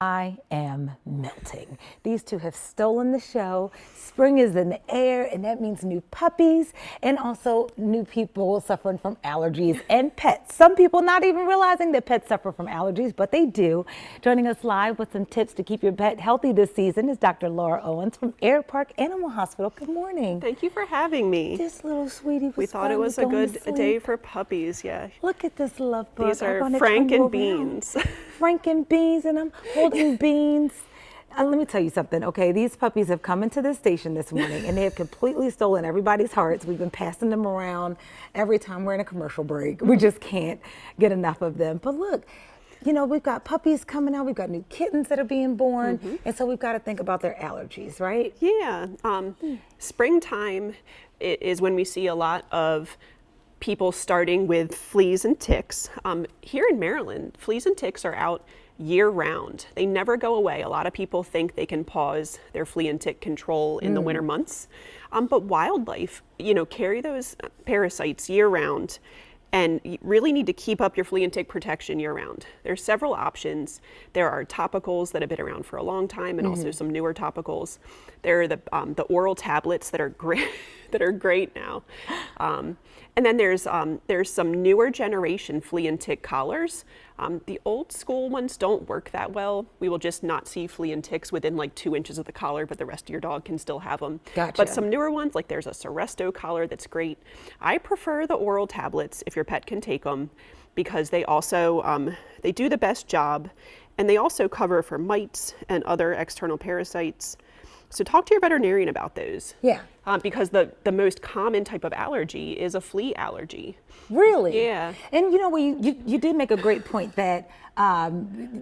I am melting. These two have stolen the show. Spring is in the air, and that means new puppies and also new people suffering from allergies and pets. Some people not even realizing that pets suffer from allergies, but they do. Joining us live with some tips to keep your pet healthy this season is Dr. Laura Owens from Air Park Animal Hospital. Good morning. Thank you for having me. This little sweetie was We thought it was a good day for puppies, yeah. Look at this love bug. These are Frank and Beans. Frank and Beans, and I'm holding Beans. Let me tell you something, okay? These puppies have come into this station this morning and they have completely stolen everybody's hearts. We've been passing them around every time we're in a commercial break. We just can't get enough of them. But look, you know, we've got puppies coming out, we've got new kittens that are being born, and so we've got to think about their allergies, right? Yeah, springtime is when we see a lot of people starting with fleas and ticks. Here in Maryland, fleas and ticks are out year-round. They never go away. A lot of people think they can pause their flea and tick control in the winter months, but wildlife, you know, carry those parasites year-round, and you really need to keep up your flea and tick protection year-round. There's several options. There are topicals that have been around for a long time, and also some newer topicals. There are the oral tablets that are great. That are great now. And then there's some newer generation flea and tick collars. The old school ones don't work that well. We will just not see flea and ticks within like 2 inches of the collar, but the rest of your dog can still have them. Gotcha. But some newer ones, like there's a Seresto collar that's great. I prefer the oral tablets if your pet can take them, because they also, they do the best job, and they also cover for mites and other external parasites. So talk to your veterinarian about those. Yeah. Because the most common type of allergy is a flea allergy. Really? Yeah. And you know, you did make a great point that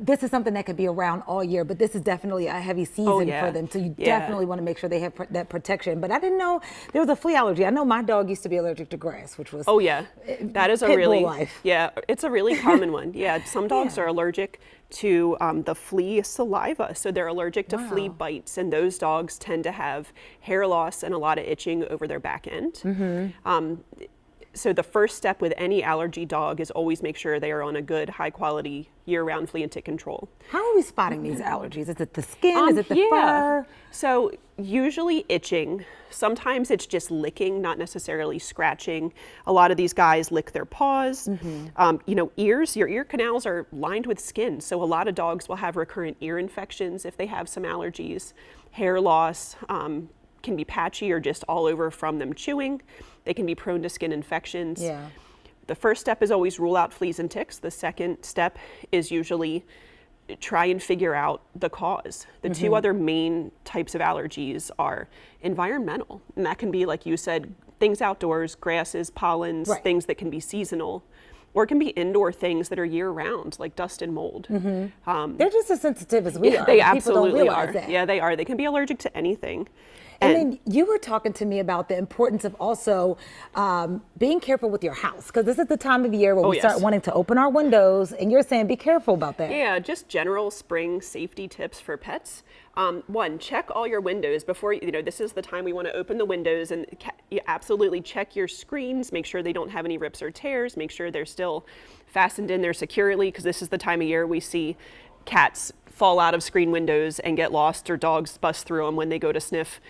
this is something that could be around all year, but this is definitely a heavy season for them. So you definitely want to make sure they have that protection. But I didn't know there was a flea allergy. I know my dog used to be allergic to grass, which was that is a really life. Yeah, it's a really common one. Yeah, some dogs are allergic to the flea saliva, so they're allergic to flea bites, and those dogs tend to have hair loss and a lot of itching over their back end. So the first step with any allergy dog is always make sure they are on a good, high quality, year-round flea and tick control. How are we spotting these allergies? Is it the skin? Is it the fur? So usually itching. Sometimes it's just licking, not necessarily scratching. A lot of these guys lick their paws. You know, ears, your ear canals are lined with skin. So a lot of dogs will have recurrent ear infections if they have some allergies. Hair loss can be patchy or just all over from them chewing. They can be prone to skin infections. Yeah. The first step is always rule out fleas and ticks. The second step is usually try and figure out the cause. The two other main types of allergies are environmental, and that can be, like you said, things outdoors, grasses, pollens, things that can be seasonal, or it can be indoor things that are year-round, like dust and mold. They're just as sensitive as we are. They absolutely are. That. Yeah, they are. They can be allergic to anything. And then you were talking to me about the importance of also being careful with your house, because this is the time of year where we start wanting to open our windows, and you're saying be careful about that. Yeah, just general spring safety tips for pets. One, check all your windows before, you know, this is the time we want to open the windows, and you absolutely check your screens, make sure they don't have any rips or tears, make sure they're still fastened in there securely, because this is the time of year we see cats fall out of screen windows and get lost, or dogs bust through them when they go to sniff.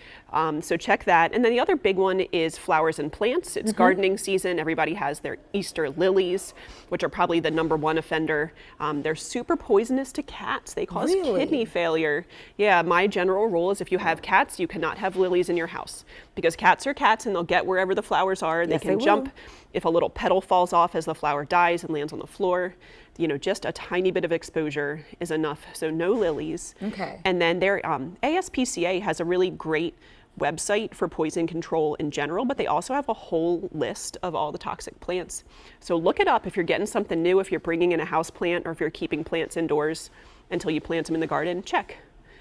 So check that. And then the other big one is flowers and plants. It's gardening season. Everybody has their Easter lilies, which are probably the #1 offender. They're super poisonous to cats. They cause kidney failure. Yeah, my general rule is if you have cats, you cannot have lilies in your house, because cats are cats and they'll get wherever the flowers are. They can jump if a little petal falls off as the flower dies and lands on the floor. You know, just a tiny bit of exposure is enough. So no lilies. Okay. And then their ASPCA has a really great website for poison control in general, but they also have a whole list of all the toxic plants. So look it up if you're getting something new, if you're bringing in a house plant, or if you're keeping plants indoors until you plant them in the garden, check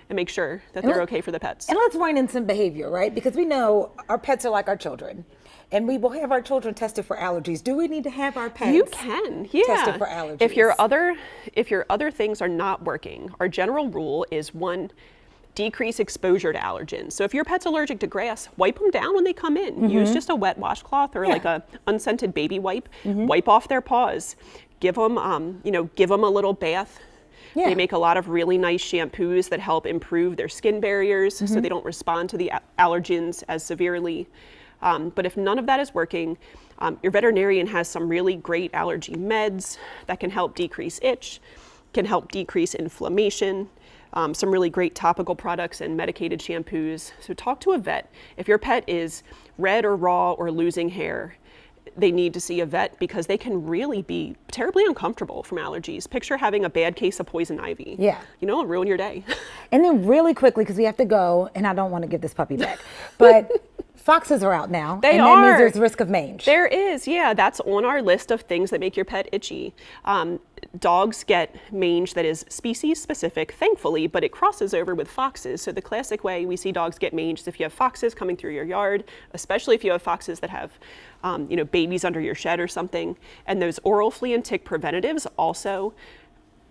and make sure that they're okay for the pets. And let's rein in some behavior, right? Because we know our pets are like our children, and we will have our children tested for allergies. Do we need to have our pets tested for allergies? If your other things are not working, our general rule is one, decrease exposure to allergens. So if your pet's allergic to grass, wipe them down when they come in. Use just a wet washcloth or like a unscented baby wipe. Wipe off their paws. Give them, give them a little bath. Yeah. They make a lot of really nice shampoos that help improve their skin barriers so they don't respond to the allergens as severely. But if none of that is working, your veterinarian has some really great allergy meds that can help decrease itch, can help decrease inflammation, some really great topical products and medicated shampoos. So talk to a vet. If your pet is red or raw or losing hair, they need to see a vet because they can really be terribly uncomfortable from allergies. Picture having a bad case of poison ivy. Yeah. You know, it'll ruin your day. And then really quickly, because we have to go, and I don't want to give this puppy back, but foxes are out now. They and are. that means there's risk of mange. There is, yeah. That's on our list of things that make your pet itchy. Dogs get mange that is species specific, thankfully, but it crosses over with foxes. So the classic way we see dogs get mange is if you have foxes coming through your yard, especially if you have foxes that have babies under your shed or something. And those oral flea and tick preventatives also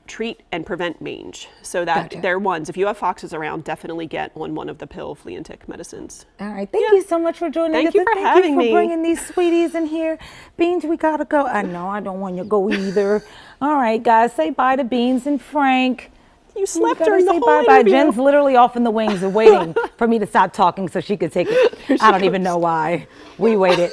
treat and prevent mange. So that Gotcha. they're ones, if you have foxes around, definitely get on one of the pill flea and tick medicines. All right. Thank you so much for joining Thank us. you and for having you for me. bringing these sweeties in here. Beans, we got to go. I know I don't want you to go either. All right, guys, say bye to Beans and Frank. You slept gotta during the say whole bye-bye. interview. Jen's literally off in the wings and waiting for me to stop talking so she could take it. I don't even know why. We waited.